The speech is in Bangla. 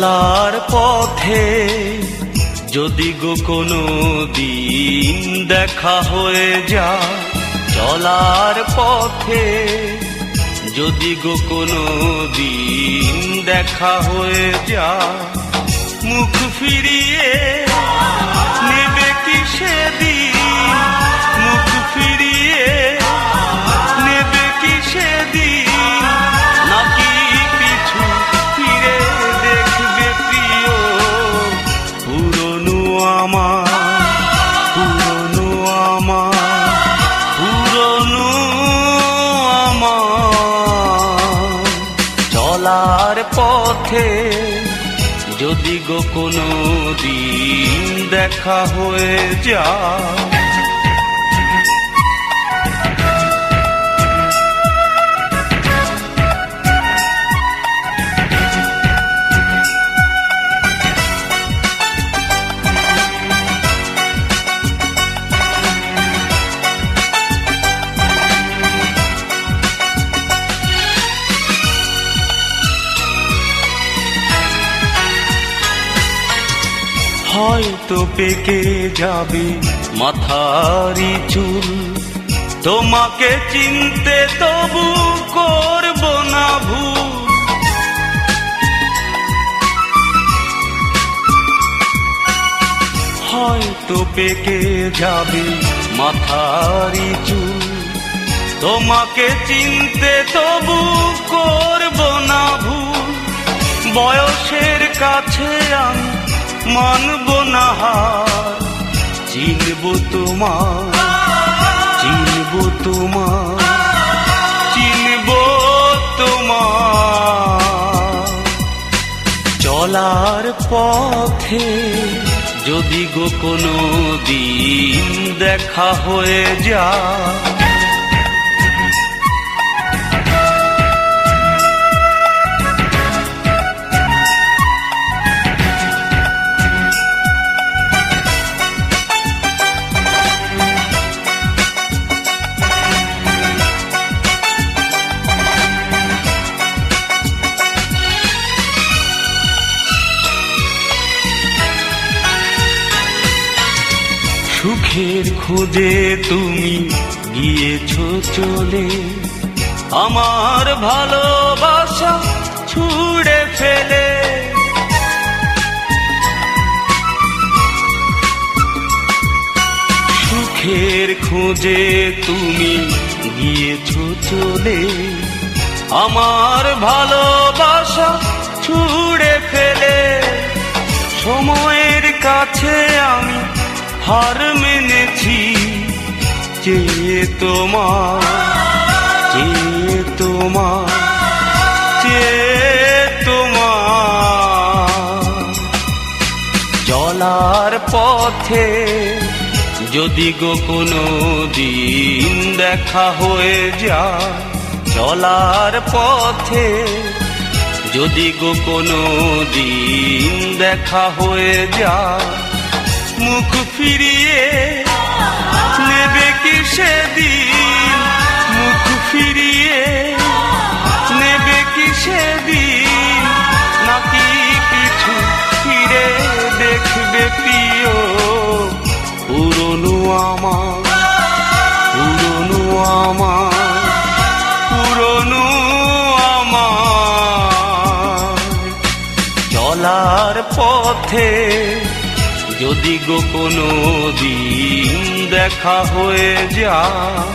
চলার পথে যদি গো কোনো দিন দেখা হয়ে যায়, চলার পথে যদি গো কোনো দিন দেখা হয়ে যায়, মুখ ফিরিয়ে নেবে কি সেদিন, মুখ ফিরিয়ে নেবে কি সেদিন, নাকি পিছু ফিরে দেখবে প্রিয় পুরনো আমার, পুরনো আমার, পুরনো আমার। চলার পথে যদি গো কোনো দিন দেখা হয়ে যায়, হয়তো পেকে যাবে মাথারি চুল, তোমাকে চিনতে তবু করব না ভুল। হয়তো পেকে যাবে মাথারি চুল, তোমাকে চিনতে তবু করব না ভুল। বয়সের কাছে আমি মানব না হার, চিনব তোমার, চিনব তোমার, চিনব তোমার। চলার পথে যদি গো কোনো দিন দেখা হয়ে যায়, সুখের খোঁজে তুমি গিয়েছো চলে, আমার ভালোবাসা ছুঁড়ে ফেলে। সুখের খোঁজে তুমি গিয়েছো চলে, আমার ভালোবাসা ছুঁড়ে ফেলে। সময়ের কাছে আমি হার মেনেছি, চেয়ে তোমার, চেয়ে তোমার, চেয়ে তোমার। চলার পথে যদি গো কোনো দিন দেখা হয়ে যায়, চলার পথে যদি গো কোনো দিন দেখা হয়ে যায়, মুখ ফিরিয়ে নেবে কি সেদিন, মুখ ফিরিয়ে নেবে কি সেদিন, নাকি পিছু ফিরে দেখবে প্রিয় পুরনো আমার, পুরনো আমার, পুরনো আমার। চলার পথে যদি গো কোনো দিন দেখা হয়ে যায়,